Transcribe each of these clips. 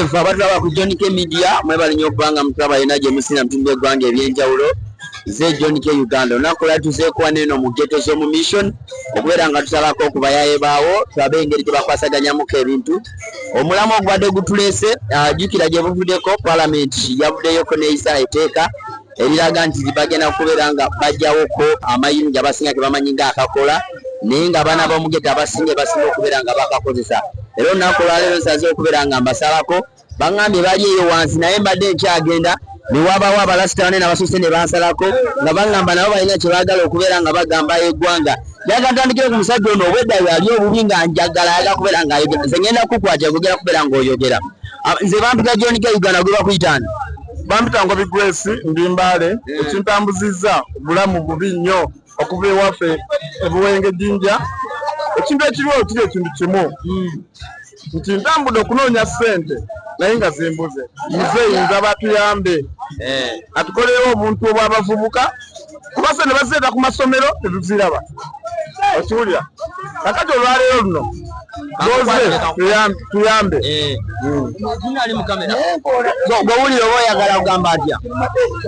Jeff abatulaba ku John K Media mwebali nnyo kubanga mutulaba yena gye musina mutumbe gwange ebyenjawulo ze John K Uganda onakola tuzeekuwa neno mu ghetto z'omu mission okubeera nga tusalako okubayaye baawo tulabe engeri gye bakwasaganyamuko ebintu omulamu ogubadde gutuleese jjukira gye buvuddeko Parliament yavuddeyoko n'eyisa etteeka eriraga nti bagenda kubeera nga bajjawoko amayirungu abasinga ge bamanyi ng'akakola naye nga abaana b'omu ghetto abasinga okubeera nga bakakozesa era olunaku olwaleero nsaze okubeera nga mbasalako baŋŋambye bali eyo wansi naye mbadde nkyagenda ne wabaawo abalasita bane n'abasose ne bansalako nga baŋŋamba nabo balina kye baagala okubeera nga bagamba eggwanga yaga ntandikire ku musajja ono obwedda yali obubi nga njagala ayaga kubeera nga ayogera nze ngenda kukwatira kugera kubeera ng'oyogera nze bampiga John K Uganda gwe bakuyitaani bampita ngo bigwesi ndi Mbale ekintambuzizza obulamu bubi nnyo okuva ewaffe ebuwenge Jinja ekintu ekiriwo kiri ekintu kimu nti ntambudde okunoonya ssente naye nga zimbuze muzeyinza batuyambe atukolewo obuntu obw'abavubuka kuba ssente bazireeta ku masomero tetuziraba okiwulira kakati olwaleero luno goze tuyambe gowulire oba oyagala kugamba atya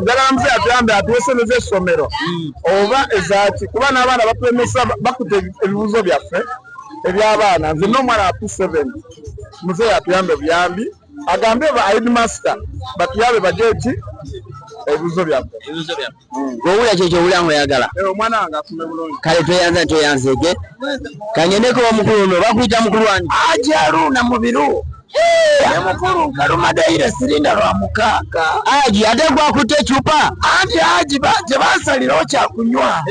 njagala muzeeyi atuyambe atuwe ssente z'essomero oba ezaki kuba n'abaana batulemesa bakuta ebibuzo byaffe eby'abaana nze n'omwana wa P7 muzeeyi atuyambe buyambi agambe ba headmaster batuyambe bajeeki ebibuzo byaffe gowulira kyekyo owulira ng'oyagala omwana wange asume bulungi kale tweyanzege kangendeko omukulu ono bakuyita mukulu wani Aji Aruna mu biru mukulu Kalumadeire sirinda lwa mukaaga Aji ate gwakutte ecupa anti Aji gye bansalirawo kyakunywa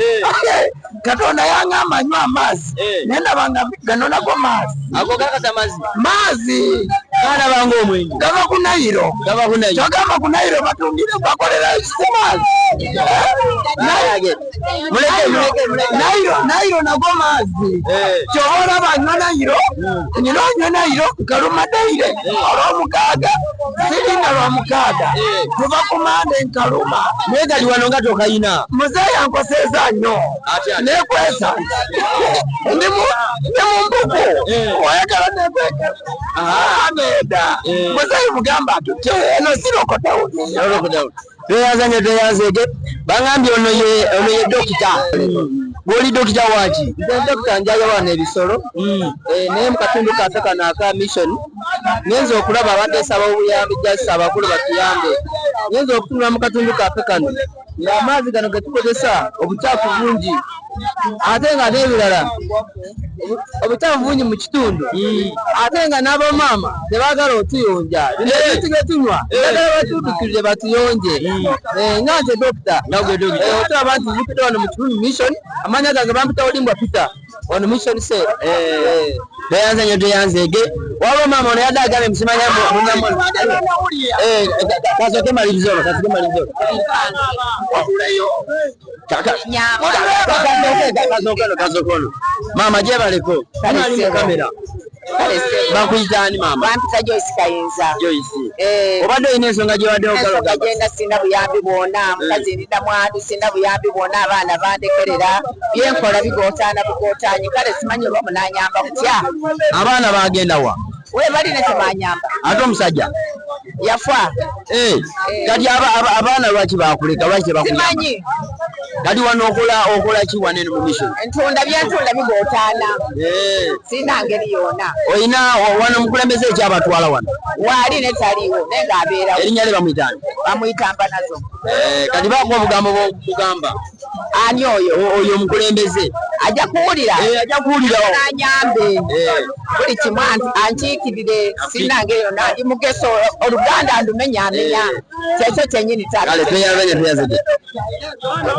Katonda yaŋŋamba nywa amazzi naye ndabanga gano nago maazi ago gakata maazi galabanga omwenge gava ku Nayiro kyogamba ku Nayiro batundire bakolera ekisimazi Nayiro nago maazi kyoba olaba anywa Nayiro nyina onywa Nayiro Kalumadeire olw'omukaaga sirinda lwa mukaaga kuva ku Mande Nkaluma naye gali wano nga tokayina muzeeyi ankoseeza nnyo nekwesa ndi mu mbuku oyagala nekwekesa ameda muzeeyi mugamba atutte eno sirokotawo tweyanzege baŋŋambye ono ye dokita gwoli dokita waki nze dokita njayo abaana ebisolo naye mu katundu kaffe kano aka mission ngenza okulaba abadde nsaba obuyambi jasa abakulu batuyambe ngenza okutunula mu katundu kaffe kano ng'amazzi gano ge tukozesa obukyafu bungi ate nga n'ebirala obukyafu bungi mu kitundu ate nga n'abamaama tebaagala otuyonja ebintu bye tunywa bagala batuutukirire batuyonje nga nze dokita otulaba nti nzikidde wano mu kitundu mission amanya gange bampita Olimbwa Peter wano mission se tweyanzege waba maama ono yadde agambye musimanya kasoke malirizo kasokono maama gyebaleko ali mu kamera bakuyitaani maama bampita Joyce Kayinza obadde olina ensonga gyebadde ogala genda sina buyambi bwonna mukazi ndida mwandu sina buyambi bwonna abaana bandekerera byenkola bigootaana bigootaanye kale simanyi oba munanyamba kutya abaana bagenda wa we balina temanyamba ate omusajja yafa kati abaana lwaki bakuleka lwaki tebakuyamba simanyi kati wano okola ki wanene mu mission ntunda byentunda bigootaana sina ngeri yonna olina wano mukulembeze ekyabatwala wano waali netaliiwo naye ng'abeerawo erinnya lye bamuyitaani bamuyitamba nazo kati bakuwa obugambo bwokugamba ani oyo omukulembeze ajja kuwulira nanyambe buli kimu ankiikirire sina ngeri yonna ndi mugeso oluganda ndumenyamenya kyekyo kyenyini kale tweyanzege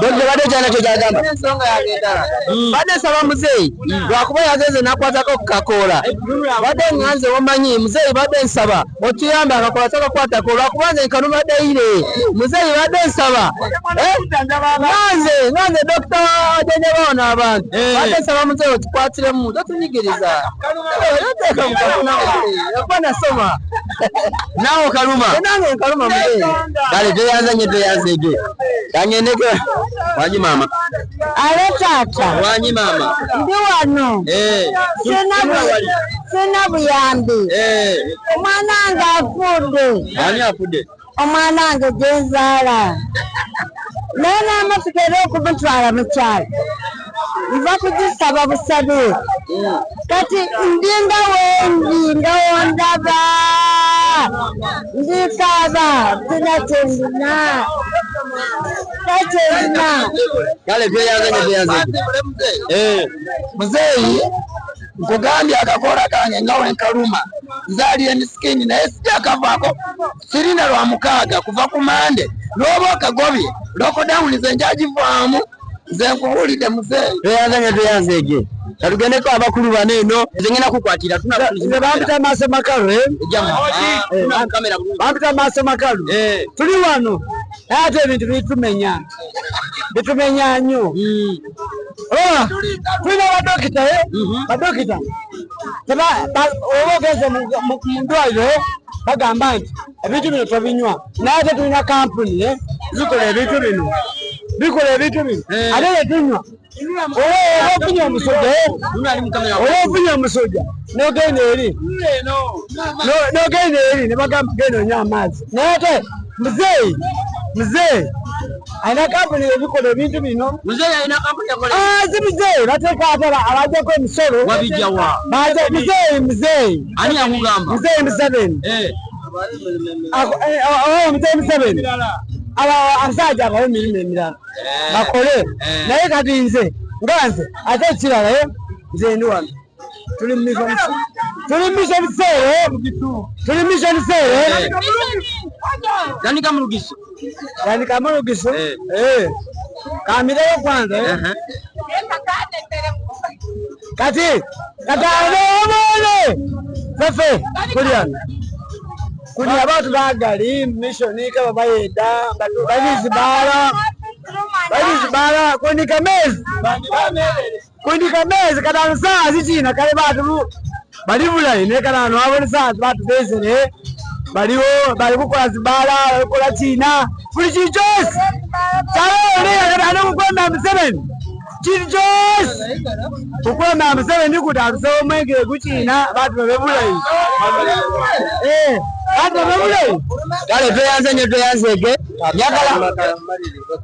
dokita badde kyana kyo kyagamba ensonga yagendala badde nsaba muzeeyi lwakuba yagenze nakwatako ku kakoola badde ŋŋanze omanyi muzeeyi badde nsaba otuyambe akakola takakwatako lwakuba nze Kalumadeire muzeeyi badde nsaba ŋŋanze dokita ajanjaba n'abantu badde nsaba muzeeyi otukwatiremu totunyigiriza teeka mukafuna okuba nasoma naawe Kaluma nange Nkaluma muzeeyi kale tweyanzege kangendeke wanyi mama ale taata wanyi mama ndi wano sina buyambi. Omwana wange afudde. Ani afudde? Omwana wange gyenzaala. Naye n'amusigera okumutwala mu kyalo. Nva kugisaba busabe. Kati ndinga wendi nga wondaba. Ndikaaba tina kyendina. Kale tuyanze. Muzeeyi nkugambye akakola kange nga wenkaluma nzaaliye misikini naye sijakavaako sirina lwa mukaaga kuva ku mande lwoba okagobye lockdown ze njagivaamu nze nkuwulidde muzeeyi. Tuyanze ege. Katugendeko abakulu bano eno zengena kukwatira Nze bampita maaso makalu bampita maaso makalu tuli wano ate ebintu bitumenya nnyo. Tulina badokita oba ogeze mu ndwaliro bagamba nti ebintu bino tobinywa naye ate tulina kampuni zikola ebintu bino ate netunywa ofunye omusujja n'ogenda eri ne bagamba genda onywa amazzi naye ate muzeeyi alina kampuni ebikola ebintu bino. Muzeeyi alina kampuni yakola. Si muzeeyi bateeka atala abajjako emisolo. Wabijjawa. Muzeeyi. Ani yakugamba? Muzeeyi Museveni. Muzeeyi Museveni. Abasajja abawe emirimu emirala bakole naye kati nze ate ekirala nze ndi wano tuli mission seere Yanika Mulugiso kamireyo kwanza kati katanoomone fefe kuli abantu bagali mission kaba bayeda balizibala kundika mezi katano saa zichina kale batu bali bulayi ne katano abone saa batu bezere baliwo bali kukola zibala kukola china kuli chichos chalo ne katano kukwenda Museveni chichos kukwenda Museveni kuti akusomenge kuchina batu bebulayi kale tuyanzege nyagala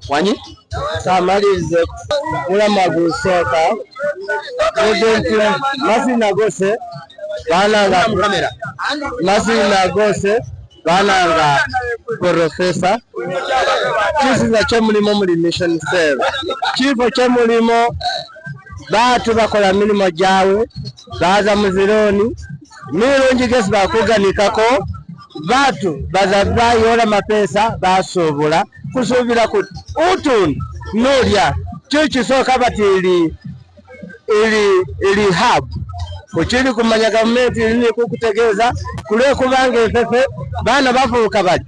wanyi samalize ulama gusoka masina gose bananga professor kisiza kyemulimo muli mission cell kifo kyemulimo batu bakola milimo jawe baza muzironi mirungi gesi bakuganikako batu bazabayola mapesa basobola kusubira kuti utundu nolya kyokisoka bati ili hub kuchiri kumanya gavumenti ili kukutegeeza kulwekubanga efefe baana bavubuka bali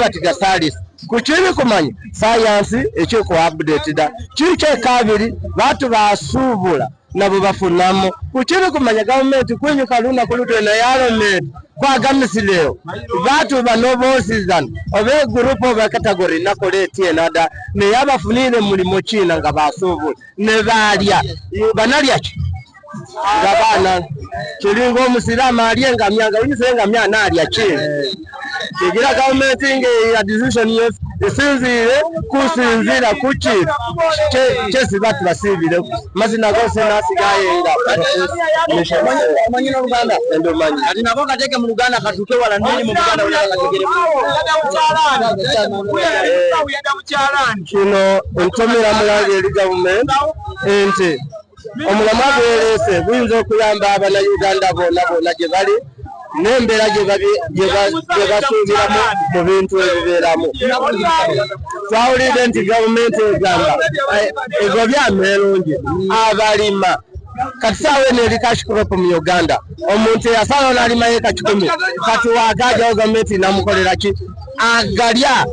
batiga salisi kuchiri kumanya sayansi ekyoku update da kikyekabiri batu basuubula nabo bafunamu kuchiri kumanya gavumenti kwinyuka luna kulutwena yalometi kwagamisileo batu banobosizana obe gurupu oba kategori nakoleti enada ne yabafunire mulimo china nga basuubula ne balya banalya ki ngabana kiringo omusiramu alye engamya uyise engamya analya china kigira gavumenti nge ya decision esinzire kusinzira kuki kyesi batu basibire mazina gose nasigaye nga manyina Uganda endomanyi ati nako kateke mu Uganda katuke wala nini mu Uganda wala kategere kino entomera mulange eri gavumenti ente omulamu agerese buyinza okuyamba abana Uganda bonna gye bali n'embeera gye basuubiramu mu bintu ebibeeramu. Twawulidde nti gavumenti egamba ebyo byamerungi abalima kati saawa eno eri cash crop mu Uganda omuntu eyasalawo n'alima yeeka 10 kati waagajawo gavumenti namukolera ki agalya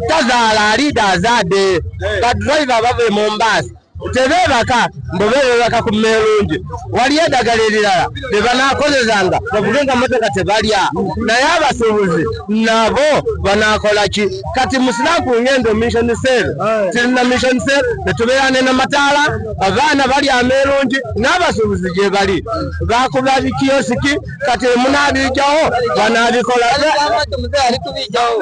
tazaala alida azaade badriver bava e Mombasa tebeebaka mbobeebaka ku Mayirungu waliyo eddagala erirala lye banaakozesanga bavugenga motoka tebalya naye abasuubuzi nabo banaakola ki kati musiraku ngendo mission cell tulina mission cell netubeera n'amataala abaana bali Mayirungu n'abasuubuzi gye bali bakuba bikiyosiki kati munaabijjawo banaabikola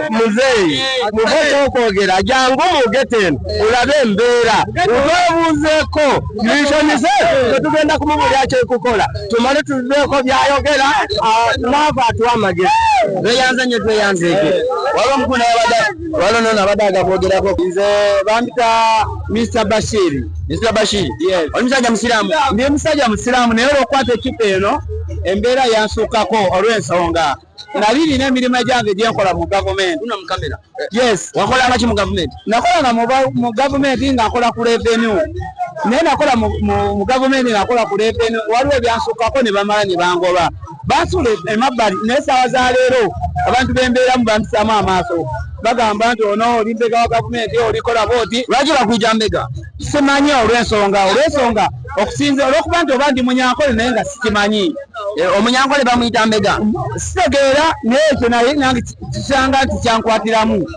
muzeeyi mukoca okwogera jangu mugeteno olabe embeera obeebuuzeeko mission cell tetugenda kumubulya kyekukola tumale tuveeko byayogera naava atuwa amagezi tweyanze nnyo tweyanzeeke waliwo mukulu waliwo nono abadde agakwogerako nze bampita Mr. Bashiri. Mr. Bashiri, yes. Oli musajja musiraamu? Ndi musajja musiraamu naye olw'okukwata ekkipa eno embeera yansuukako olw'ensonga nali n'emirimu egyange gye nkola mu gavumenti. Tuna mu kamera. Yes. Wakolanga ki mu gavumenti? Nakolanga mu gavumenti nga nkola ku revenue. Naye nakola mu gavumenti nakola ku revenue waliwo ebyansuukako ne bamala ne bangoba. Bansula emabbali naye essaawa za leero abantu b'embeeramu bampisaamu amaaso. Bagamba nti ono oli mbega wa gavumenti olikola booti. Lwaki bakuyita mbega? Simanyi olw'ensonga okusinza olw'okuba nti oba ndi munyankole naye nga sikimanyi. Omunyankole bamuyita mbega? Sitegeera naye ekyo naye nange kisanga nti kyankwatiramu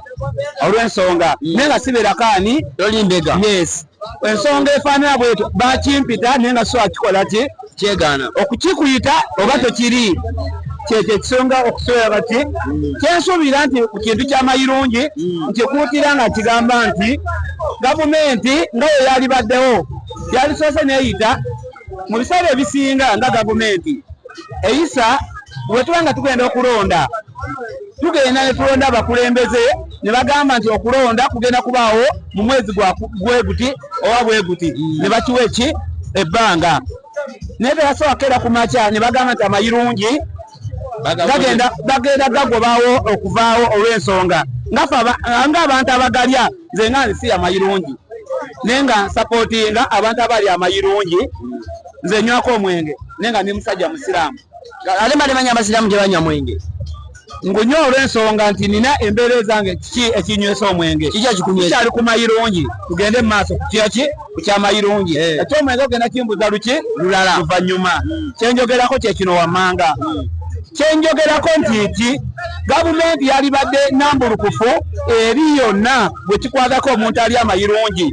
olw'ensonga naye nga sibeerako ani oli mbega. Yes. Ensonga efaanana bwetyo bakimpita naye nga so akikola ki kyegaana okukikuyita oba tokiri kyekyo ekisonga okusobola bati kyensuubira nti ku kintu kya Mayirungu nkikuutira nga kigamba nti gavumenti nga we yali baddewo yalisoose neeyita mu biseera ebisinga nga gavumenti eyisa bwe tuba nga tugenda okulonda tugenda ne tulonda abakulembeze ne bagamba nti okulonda kugenda kubaawo mu mwezi gwe guti oba bwe guti ne bakiwa eki ebbanga naye tebasobola kukeera ku makya ne bagamba nti Mayirungu bagenda gagobaawo okuvaawo olw'ensonga ng'abantu abagalya nze nga nsi ya Mayirungu naye nga nsapootinga abantu abali Mayirungu nze nywako omwenge naye nga ndi musajja musiraamu ate balimanya abasiraamu gye banywa mwenge ngunywa olw'ensonga nti nina embeera ezange kiki ekinywesa omwenge kikyali ku Mayirungu tugende mu maaso ku kya Mayirungu ekyomwenge ogenda kimbuza luki lulala luvannyuma kyenjogerako kyekino wammanga kyenjogerako nti gavumenti yali badde nambulukufu eri yonna bwe kikwatako omuntu ali Mayirungu.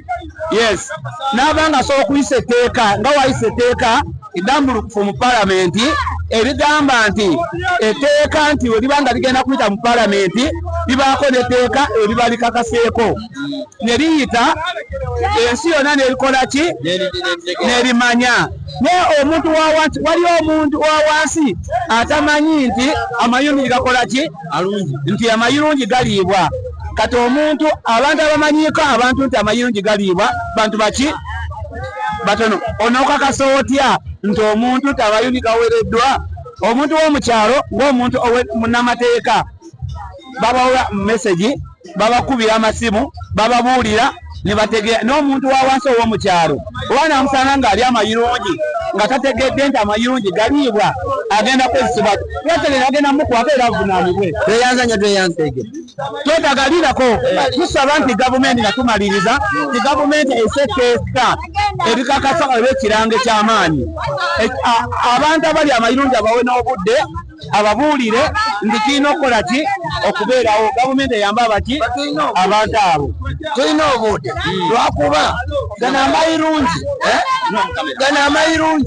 Yes. N'abanga asobola okuyisa etteeka nga wayisa etteeka eddambulukufu mu palamenti erigamba nti etteeka nti we liba nga ligenda kuyita mu palamenti libaako n'etteeka eriba likakaseeko ne liyita ensi yonna n'erikola ki n'erimanya naye omuntu wawansi waliwo omuntu wawansi atamanyi nti Amayirungu gakola ki nti Amayirungu galiibwa kati omuntu abantu abamanyiiko abantu nti Amayirungu galiibwa bantu baki batono onokakasa otya nti omuntu nti Amayirungu gawereddwa omuntu w'omukyalo ng'omuntu munnamateeka babawa message babakubira amasimu bababuulira ne bategeera n'omuntu wawansi ow'omukyalo oba namusanga ng'ali Amayirungu nga tategedde nti Amayirungu galiibwa agenda kwezesebwa yategeera agenda mukwata era avunaanibwe tweyanzeege twetagalirako tusaba nti gavumenti nga tumaliriza nti gavumenti eseteeka ebikakasa olw'ekirango eky'amaanyi abantu abali Amayirungu abawe n'obudde ababuulire nti kirina okukola ki okubeerawo gavumenti eyamba abaki abantu abo tulina obudde lwakuba gano Amayirungu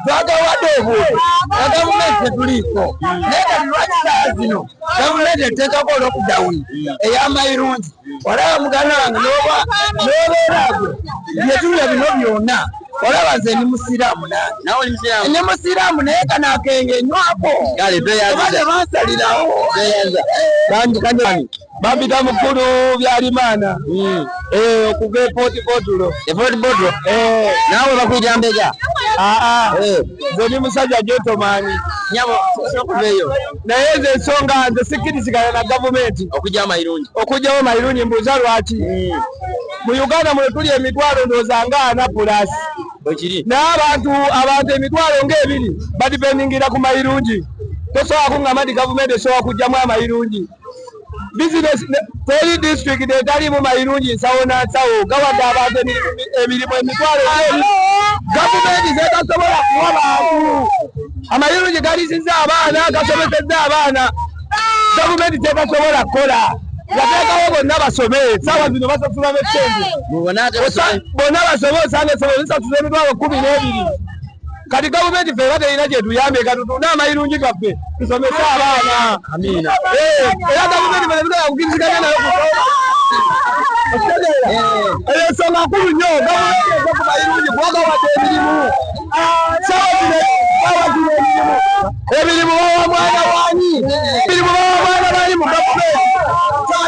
twagawadde obudde na gavumenti tetuliiko naye kati lwaki saa zino gavumenti eteekako olw'okudawuni ey'Amayirungu olaba muganange n'obeeragwe byetulya bino byonna olaba nze ndi musiraamu nange ndi musiraamu naye kano akenge nywako oba tebansalirawo bampita mukulu byalimaana okuva epootipootulo naawe bakuyita mbega nze ndi musajja gentleman naye nze ensonga nze sikkirizigana na gavumenti okugyawo Mayirungu mbuuza lwaki mu Uganda muno tuli emitwalo ndowooza nga 4+ n'abantu emitwalo ng'ebiri badipendingira ku Mayirungu tosobola kungamba nti gavumenti esobola kugyamu Amayirungu business teri district etalimu Mayirungu nsawo na nsawo gawadde abantu emirimu emitwalo gavumenti zetasobola kuwa bantu Amayirungu galizizza abaana gasomesezza abaana gavumenti tetasobola kukola yateekawo bonna basome saawa zino basasula b'ettende bonna basome osanga essomero lisasula emitwalo 12 kati gavumenti ffe eba terina gye tuyambe katutunda Amayirungu gaffe tusomese abaana era gavumenti ffe tetugenda kukiriziganya nayo eyo ensonga nkulu nnyo gavumenti eza ku Mayirungu kuba gawadde emirimu saawa zino emirimu bawa mwana wanyi emirimu bawa mwana bali mu gavumenti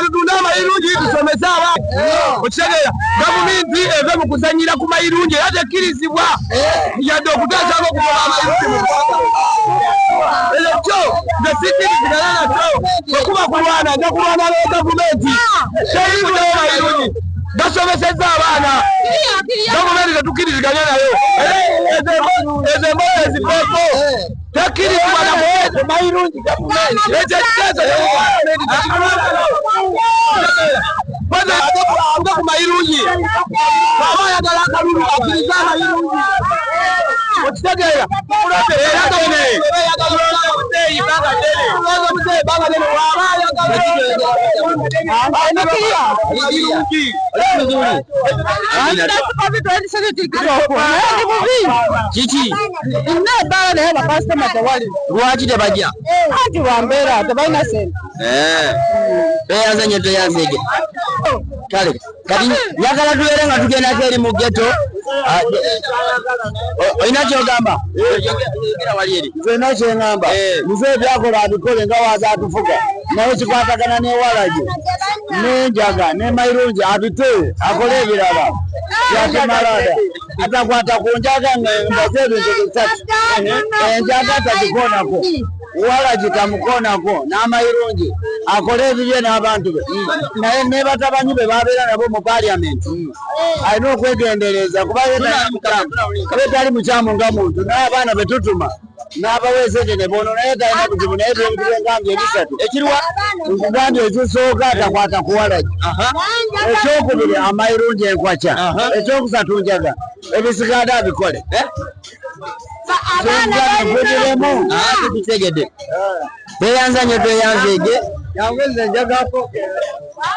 tutunda Amayirungu tusomese abaana okitegeera gavumenti eve mu kuzanyira ku Mayirungu era tekkirizibwa yadde okuteesako okugoba Amayirungu mu ggwanga ekyo nze sikkiriziganya nakyo okuba kulwana nja kulwana ne gavumenti terikujawo Mayirungu basomesezza abaana gavumenti tetukkiriziganya nayo ezo embola ezifeeko tekkirizibwa na Mayirungu gavumenti ekyo ekiteeso ate ku Mayirungu baba ayagala akalulu akkiriza Mayirungu okitegeera era kiki ebbala naye bakasitoma tewali lwaki tebajja anti bambeera tebalina sente teyanze teyanzege kale kati njagala tubeere nga tugendako eri mu ghetto olina kyogamba yogera wali eri nzena kyeŋŋamba muze byakola abikole nga waza atufuga naye kikwatagana n'ewalagi n'enjaga ne Mayirungu abite akole ebirala byatemalada atakwata ku njaga mbaze ebintu bisatu enjaga tagikonako walagi tamukonako n'Amayirungu akole ebibye n'abantu be naye ne batabanyi be babeera nabo mu paliamenti alina okwegendereza kuba betali mukyamu nga muntu n'abaana betutuma n'abaweesa ekyo ne bono naye talina buzibu naye bintu byengambye ebisatu ekiriwa nkugambye ekisooka atakwata ku walagi ekyokubiri Amayirungu enkwakya ekyokusatu njaga ebisigadde abikole gwediremu tutegedde tweyanza nnyo tweyanzeege yanguze njagako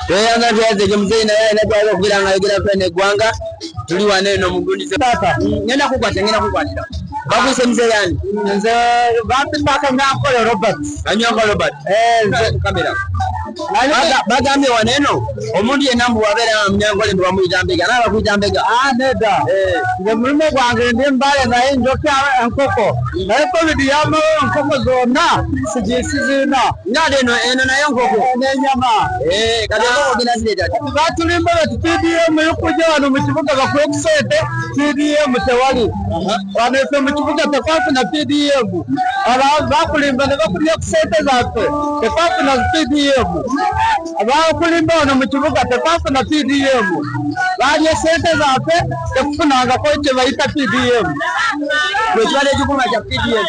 tweyanza tweyanzeege muzeeyi naye alina gyali okubeera nga ayogera ffe n'eggwanga tuli wano eno mu gundize ngenda kukwata ngenda kukwatira bakuyise muzeeyi ani nze bampaka Nyankole Robert Anyanko Robert nze kamera bagambye wano eno omuntu yenna mbu wabeera nga Munyankole ndi wamuyita Mbega naye bakuyita Mbega nedda nze mulimu gwange ndi Mbale naye njokya enkoko naye covid yamawo enkoko zonna sizina ngade eno naye enkoko n'enyama kati enkoko gina zireeta batulimba bati PDM yokujja wano mu kibuga bakuye ku ssente PDM tewali wano efe mu kibuga tekwafuna PDM bakulimba ne bakulya ku ssente zaffe tekwafuna PDM abakulimba wano mu kibuga tekwafuna PDM balya ssente zaffe tekufunangako kye bayita PDM ekibadde ekikuma kya PDM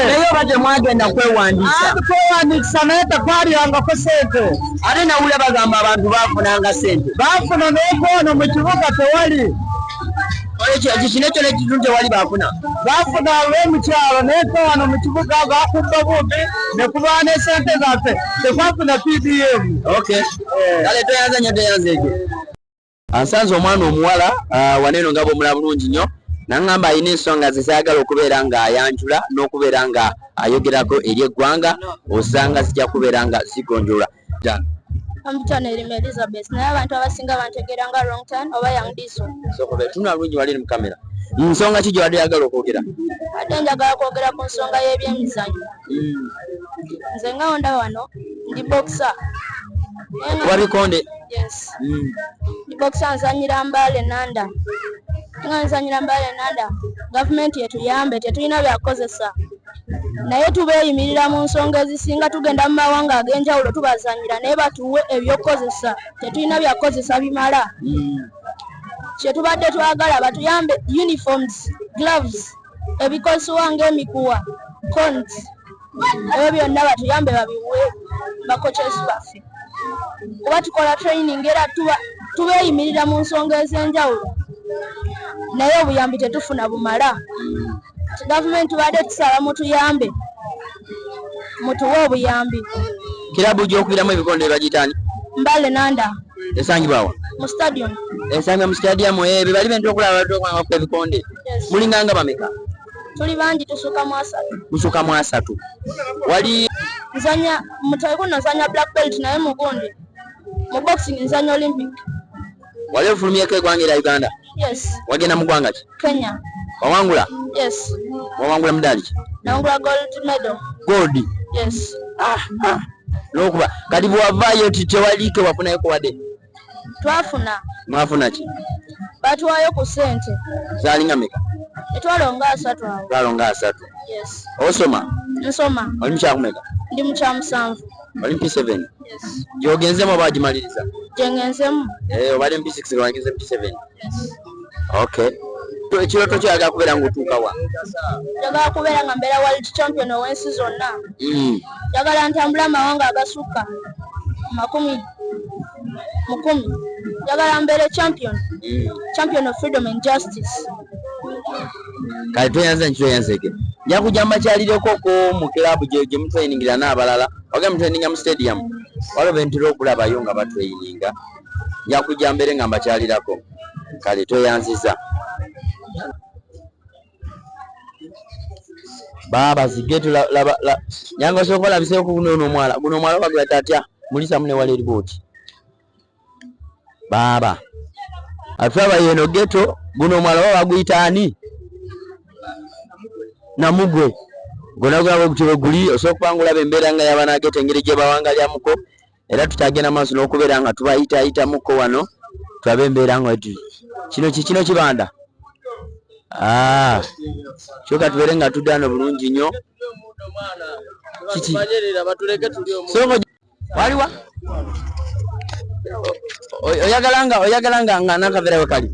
naye oba temwagenda kwewandiisa naye tekwalyangako ssente ate nawulira bagamba abantu bafunanga ssente bafuna n'okono mu kibuga tewali kino ekyo nekitundu tewali bafuna bafuna ab'omukyalo naye wano mu kibuga bakubba bumbi ne kuba ne ssente zaffe tekwafuna PDM kale tweyanza nnyo tweyanzeege ansanze omwana omuwala waneeno nga bwomula bulungi nnyo naŋŋamba alina ensonga ze zaagala okubeera nga ayanjula n'okubeera nga ayogerako eri eggwanga osanga zijja kubeera nga zigonjolwa Omutane erime Elizabeth naye abantu abasinga bantegeera nga wrong turn oba young diesel tunula bulungi wali mu kamera nsonga ki gye yagala okwogera ate njagala kwogera ku nsonga y'ebyemizannyo nze nga onda wano ndi boxer wabikonde yes ndi boxer nzanyira Mbale Nanda nga nzanyira Mbale Nanda gavumenti yetuyambe tetulina byakozesa naye tubeeyimirira mu nsonga ezisinga tugenda mu mawanga ag'enjawulo tubazanyira naye batuwe ebyokozesa tetulina byakozesa bimala kyetubadde twagala batuyambe uniforms gloves ebikozesebwa ng'emikuwa cones ebyo byonna batuyambe babiwe bakochesi baffe kuba tukola training era tubeeyimirira mu nsonga ez'enjawulo naye obuyambi tetufuna bumala. Gavumenti tubadde tusaba mutuyambe mutuwe obuyambi. Kirabu gy'okubiramu ebikonde bagitani Mbale Nanda esangibwawa mu stadium. Esanga mu stadium bye bali bento okulaba batokwa ku ebikonde. Mulinganga bameka? Tuli bangi tusuka mu 3. Musuka mu 3. Wali nzanya mutaiko nazanya black belt naye mugundi mu boxing nzanya Olympic. Wale fulumye ke gwangira Uganda? Yes. Wagenda mu gwanga ki? Kenya. Wawangula? Yes. Wawangula medali ki? Nawangula gold medal. Gold? Yes. Lokuba kati bwavayo titewalike wafunayeko wadde? Twafuna. Mwafuna ki? Batwayo ku sente. Zalinga meka? Etwalonga 3 awo. Twalonga 3. Yes. Osoma? Nsoma. Oli mukyakumeka? Ndi mu kya 7. Oli P7? Yes. Gyogenzemu oba wagimaliriza? Gyengenzemu. Obadde P6 wagenze P7? Yes. Okay. Ekiroto kyoyagala kubeera ng'otuuka wa? Njagala kubeera nga mbeera world champion ow'ensi zonna. Njagala ntambula amawanga agasukka 10. Njagala mbeere champion. Champion of freedom and justice. Kale toyanza nkiro yanzeke. Nja kujamba kyalireko ko mu club gye mutrainingira n'abalala. Oge mutraininga mu stadium. Waliwo entiro okulabayo nga batraininga. Nja kujambere nga mbakyalirako. Kale toyanziza. Baba zigetu la nyanga sokola biseko kuno omwala. Guno omwala bagwa tatya. Mulisa mune wale ripoti. Baba. Atwaba yeno ghetto guno omwala baguyita ani? Namugwe. Gona gwa kutebe guli osokupangula bembera nga yabana ghetto engeri gye bawangalya muko. Era tutagenda maaso n'okubeera nga tubayita muko wano. Twabembera nga kino kibanda. Choka tubeere nga tudano bulungi nnyo. Kiki banyerera batuleke tuli omu. Soko waliwa? Oyagalanga nga nakavera wakali.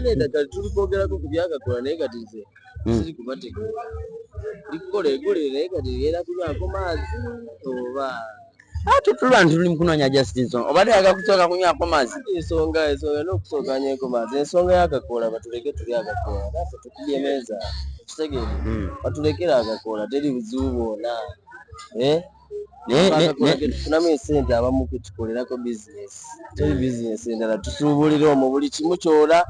Nenda kali tulikogerako ku byagakola naye kati nze siri kubateka. Likole naye kati era tulako maazi oba tutulwana tuli mukunoonya justice obadde yagakusoka kunywako maazi. Ensonga n'okusooka nyeeko maazi ensonga y'agakola batuleke tuli agakola naffe tukugemeza kitegeere batulekera agakola teri buzibu bwonna. Tufunamu esente abamu ketukolerako bizinesi teri bizinesi endala tusuubulira omwo buli kimu kyola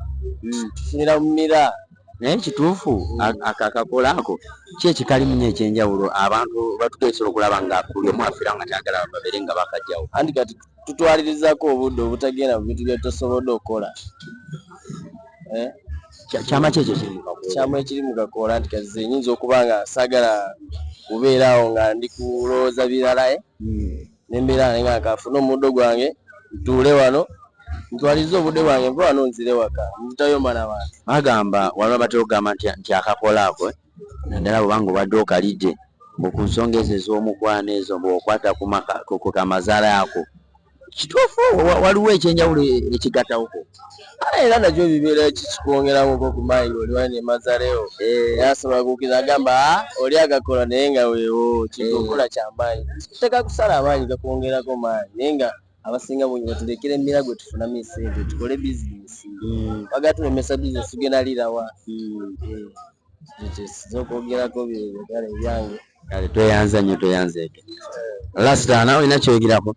tufunira mu mira. Naye kituufu akakakolako ki ekikalimu nnyo ekyenjawulo abantu batugeesera okulaba nga buli omu afiira nga tyagala babeere nga bakajjawo. Anti kati tutwalirizako obudde obutagenda mu bintu bye tusobodde okukola. Kyama kyekyo kyamu ekiri mu kakola nti kati ze nyinza okuba nga saagala kubeerawo nga ndi kulowooza birala nembeera nga nkafuna omuddo gwange ntuule wano ntwaliza obudde bwange nva wano nzire waka nzitayomba n'abantu. Bagamba waliwo batera okugamba nti akakola ako naddala bwobanga obadde okalidde ku nsonga ezo ez'omukwano ezo bw'okwata ku kamazaala ako kituufu waliwo ekyenjawulo ekigattawoko. Era nakyo bibeera kikwongeramuko ku mayi oliwa ne mazalewo yasobola kukkiriza agamba oli agakola naye nga weewo kikokola kyamaanyi kiteka kusala amaanyi gakwongerako maanyi naye nga abasinga bungi batulekera emirago tufunamu esente tukole bizinesi bagatulemesa bizinesi tugenda lirawa zokwogerako byegale byange. Kale tweyanza nnyo tweyanzeeke. Lasita nawe olina kyogerako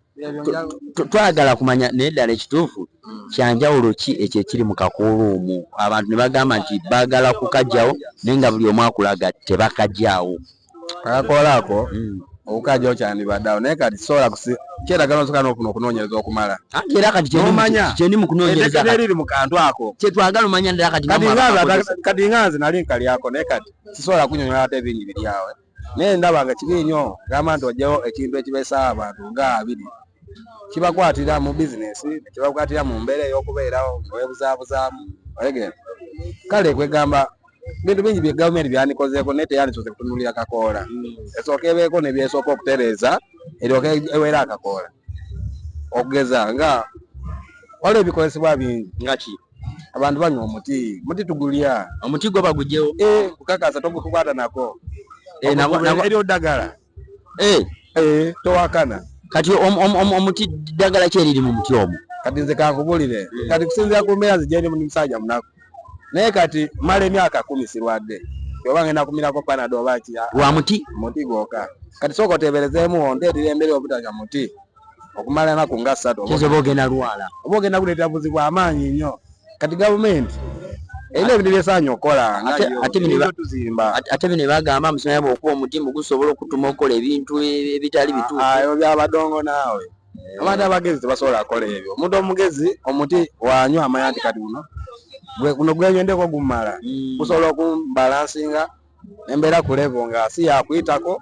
twagala kumanya naye ddala ekituufu kyanjawulo ki ekyo ekiri mu kakoolo omwo abantu ne bagamba nti baagala kukajjawo naye nga buli omu akulaga tebakajjaawo. Akakola ako okukajjawo kyandibaddeawo naye kati sobola kyetagala nosooka n'ofuna okunoonyereza okumala. Era kati kyendi mu kunoonyereza eriri mu kantu ako kyetwagala omanya ddala kati kati nga nze nali nkalyako naye kati sisobola kunyonyola ate ebingi biri awo naye ndaba nga kibi nnyo gamba nti ojjawo ekintu ekibeesawo abantu nga 2 kibakwatira mu bizinesi kibakwatira mu mbeera ey'okubeerawo weebuzaabuzaamu olegera. Kale kwegamba bintu bingi bye gavumenti byandikozeeko naye teyandikoze kutunulira akakoola esooka ebeeko ne byesooka okutereeza eryoka eweera akakoola okugeza nga waliwo ebikozesebwa bingi nga ki abantu banywa omuti tugulya omuti gwo bagugyewo kukakasa togukwata nako eri oddagala towakana kati omuti ddagala ki eriri mu muti omwo? Kati nze kankubulire kati kusinzira ku mbeera zijeni mu musajja munaku naye kati mala emyaka 10 sirwadde oba ngenda kumirako panado oba ki wa muti gwokka kati sooka oteeberezeemu onteetera embeera obutaka muti okumala enaku nga 3 kyezo oba ogenda lwala oba ogenda kuleetera buzibu amaanyi nnyo kati gavumenti erina ebintu byesaanye okola ate bino bagamba musomera bw'okuba omuti gusobola okutuma okola ebintu ebitali bituufu ayo byabadongo naawe abantu abagezi tebasobola kukola ebyo omuntu omugezi omuti wanywa amanya nti kati guno gwenyendeko gumala gusobola okumbalansinga embeera ku level nga si yakuyitako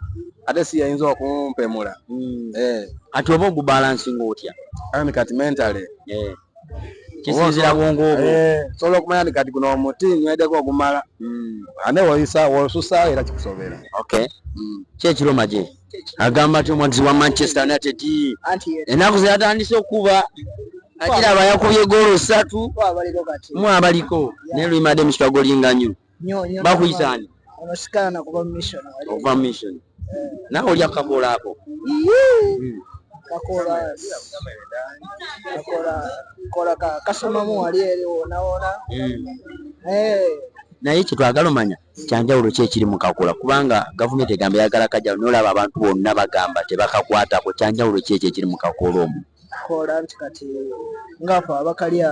ate si yayinza okumpemula ati oba ogubalansinga otya kati mentally kisinzira bwongo obwo sobola okumanya nti kati guno omuti nywedeko ogumala ane wosusa era kikusobera kyekiroma gye agamba nti omwagizi wa Manchester United ennaku zetandise okuba akiraba yakubye goolo 3 mu abaliko naye luyimadde mu kitwago linganyo bakuyisani onosikana kuba mission nawe olya kakola ako kakola kasomamu wali eri wona naye kyetwagala omanya kyanjawulo ki ekiri mu kakola kubanga gavumenti egamba yagala kajjawo nolaba abantu bonna bagamba tebakakwatako kyanjawulo ki ekyo ekiri mu kakola omwo kakola nti kati ngaafe abakalya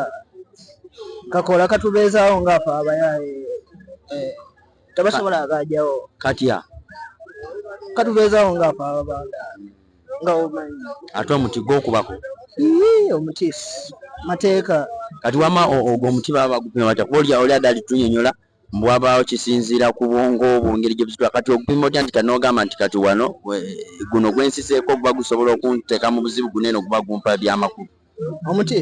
kakola katubeezaawo ngaafe abayaye tebasobola agajjawo katya katubeezaawo ngaafe ababanda nga omanyi ate omuti gwokubako omuti mateeka kati wama ogwo omuti baba bagupima batya kuba oli adali tunyonyola mbwabaawo kisinziira ku bwongo obwo ngeri gye busitula kati ogupima otya nti kanogamba nti kati wano guno gwensiseeko guba gusobola okunteeka mu buzibu guneeno guba gumpa byamakulu omuti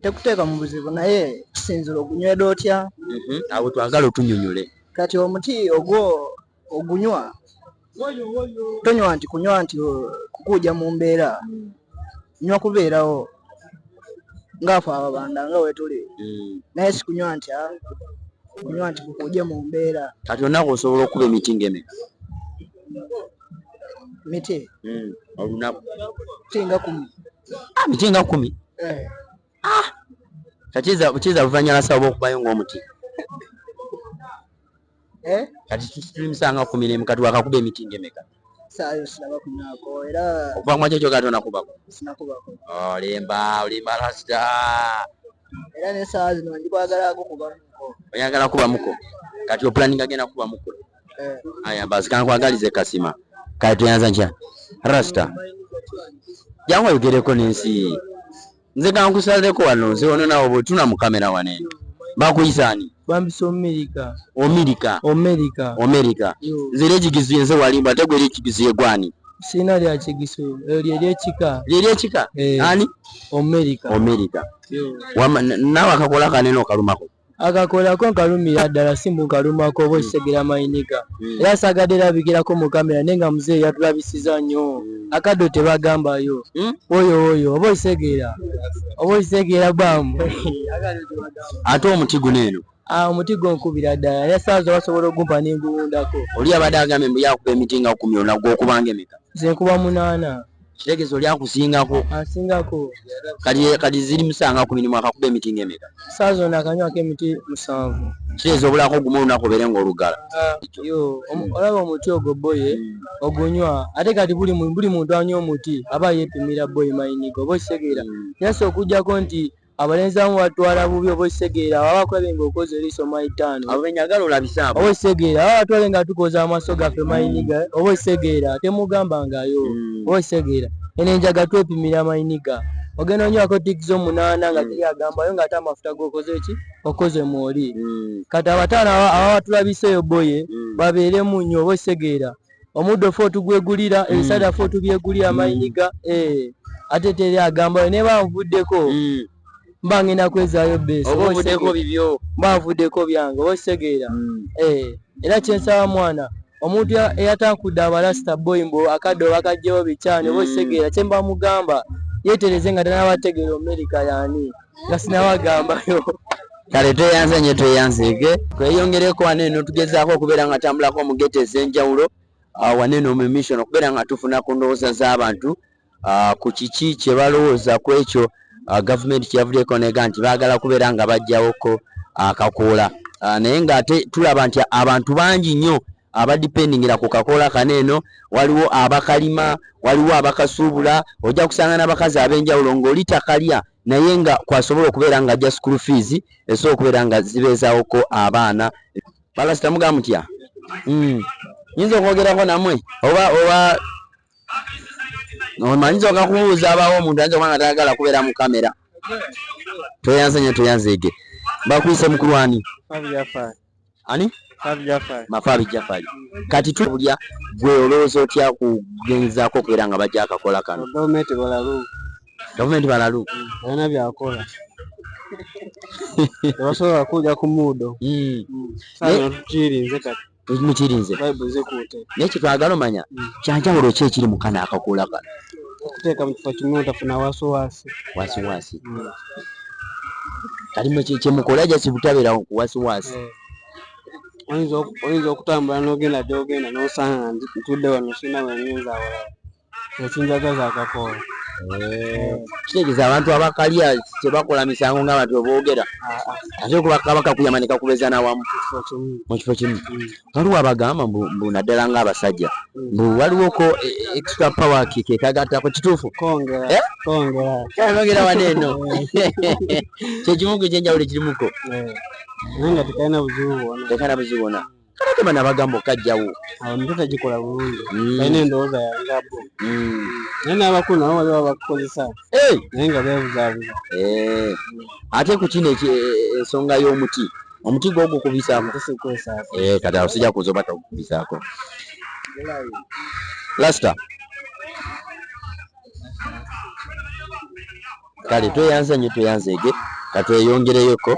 tekuteeka mu buzibu naye kisinzira ogunywedde otya awo twagala otunyonyole kati omuti ogwo ogunywa tonywa nti kunywa nti kukuja mu mbeera nywa kubeerawo ngaafe ababanda nga wetuli naye sikunywa nti kunywa nti kukuje mu mbeera kati onaku osobola okuba emiti ng'emeka miti olunaku miti nga 10 kiza luvannyuma sawa oba okubayo ng'omuti kati tulimusanga 10 kati wakakuba emiti ng'emeka saayo sinaba kunyako era okuva mu ekyo kati onakubako sinakubako olimba rasita era ne saa zino ndikwagala kukubamuko oyagala kubamuko kati opulaninga agenda kubamuko aya basi kankwagalize kasima kati toyanza nkya rasita jangu oyogereko n'ensi nze kankusaleko wano nze ono nawe bwetuna mu kamera waneno bakuyisani bambisa Omerika nze ekigiziye nze walimba ate gwe ekigiziye gwani sina lya kigiso ly'ekika ani Omerika nawe akakola kanene okalumako akakolako nkalumira ddala simbu nkalumako oba okisegera mayinika era sagadde erabikirako mu kamera naye nga muzeeyi yatulabisiza nnyo akaddo tebagambayo oyo oba okisegera bwamu ate omuti guneeno omuti gonkubira ddala naye saa zo basobola ogumpa nenguwundako oli abadde agambye mbu yakuba emiti nga 10 onagwo okubanga emeka nze nkuba 8 kitegezo lyakusingako asingako kati ziri musanga 10 mwakakuba emiti ng'emeka saa zonna akanywako emiti 7 kitegeeza obulako gumu olunaku obeere ng'olugala olaba omuti ogwo boye ogunywa ate kati buli muntu anywa omuti aba yeepimira boye mayinigo oba okitegeera yase okujjako nti abalenzi abamu batwala bubi oba okitegeera baba bakulabye ng'okoze eriiso mayitaano abo benyagala olabisaabo oba okitegeera baba batwale nga tukoze amaaso gaffe mayiniga oba okitegeera temugambangayo oba okitegeera eno enjaga twepimira mayiniga ogenda onywako tiki zo8 nga tiri agambayo nga ate amafuta okoze mwoli kati abataano aba batulabiseeyo boye babeeremu nnyo oba okitegeera omuddo ffe otugwegulira ebisada ffe otubyegulira mayiniga ate teri agambayo naye banvuddeko mba ngenda kwezaayo beesi oba ovuddeko bibyo mba nvuddeko byange oba okitegeera era kyensaba mwana omuntu eyatankudde abalasita boy mbu akadde bakajjewo bikyani oba okitegeera kye mba mugamba yeetereze nga tanabategeera Omerika yaani nga sinabagambayo kale tweyanze nnyo tweyanzeege tweyongereko wano eno tugezaako okubeera nga tambulako mu geto ez'enjawulo waneno mu mission okubeera nga tufuna ku ndowooza z'abantu ku kiki kye balowooza ku ekyo gavumenti kyeyavuddeko nega nti baagala kubeera nga bajjawoko akakoola. Naye ng'ate tulaba nti abantu bangi nnyo abadipendingira ku kakoola kaneeno. Waliwo abakalima, waliwo abakasuubula, ojja kusanga n'abakazi ab'enjawulo ng'oli takalya naye nga kwasobola okubeera nga ajja school fees esobola okubeera nga zibeezaawoko abaana. Balasita mugaa mutya? Nyinza okwogerako nammwe oba omanyiza okakubuuza abaawo omuntu ayinza okuba nga tayagala kubeera mu kamera. Tweyanzege bakwise mukulu ani? Ani? Mafaabi Jafari. Kati tulya gwe olowooza otya kugenzaako okubeera nga bajja akakola kano? Gavumenti balalu balina byakola. Tebasobola kujja ku muudo. Tukirinze kati. Mukirinze naye kyetwagala omanya kyanjawulo ki ekiri mu kano akakoola kano? Okuteeka mu kifo kimu otafuna wasiwasi. Kalimu kyemukola gye kibutabeera ku wasiwasi. Oyinza okutambula n'ogenda gy'ogenda n'osanga ntudde wano sina wenyinza awalala. Ekinjagaza akakoola. Kitegeeza abantu abakalya tebakola misango ng'abantu boogera. Ate bakakuyama ne kakubeza n'awamu mu kifo kimu. Waliwo abagamba mbu naddala ng'abasajja mbu waliwoko extra power ke kagattako. Kituufu? Kongera. Nogera waneeno. Kyekimu ku ekyenjawulo kirimuko. Naye nga tekalina buzibu bwonna. Kale bana bagamba okajjawo. Omuntu tagikola bulungi. Kalina endowooza yangabo. Naye n'abakulu nabo waliwo abakukozesa. Naye nga beebuzaabuza. Ate ku kino ensonga y'omuti. Omuti gw'ogukubisaako. Kati awo sijja kuza oba tagukubisaako. Lasita. Kale tweyanzege katweyongereyoko.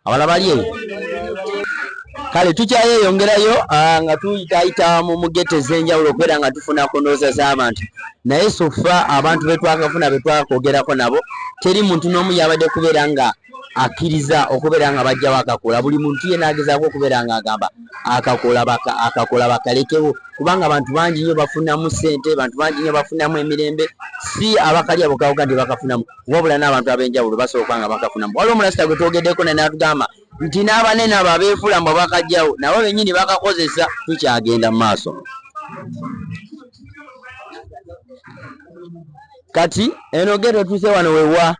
Abala bali eyo. Kale tukyayeyongerayo nga tuyitaayita mu ghetto ez'enjawulo okubeera nga tufuna ku ndowooza z'abantu. Naye sofa abantu betwakafuna betwakoogerako nabo teri muntu n'omu yabadde kubeera nga akkiriza okubeera nga bajjawo akakoola. Buli muntu yenna agezaako okubeera nga agamba akakoola bakalekewo kubanga abantu bangi nnyo bafunamu ssente, bantu bangi nnyo bafunamu emirembe. Si abakalya bokawuga nti bakafunamu wabula n'abantu ab'enjawulo basobola okuba nga bakafunamu. Waliwo omulasita gwe twogeddeko naye n'atugamba nti n'abanene abo abeefula mbu bakajjawo nabo bennyini bakakozesa. Tukyagenda mu maaso. Kati eno ghetto tuuse wano wewa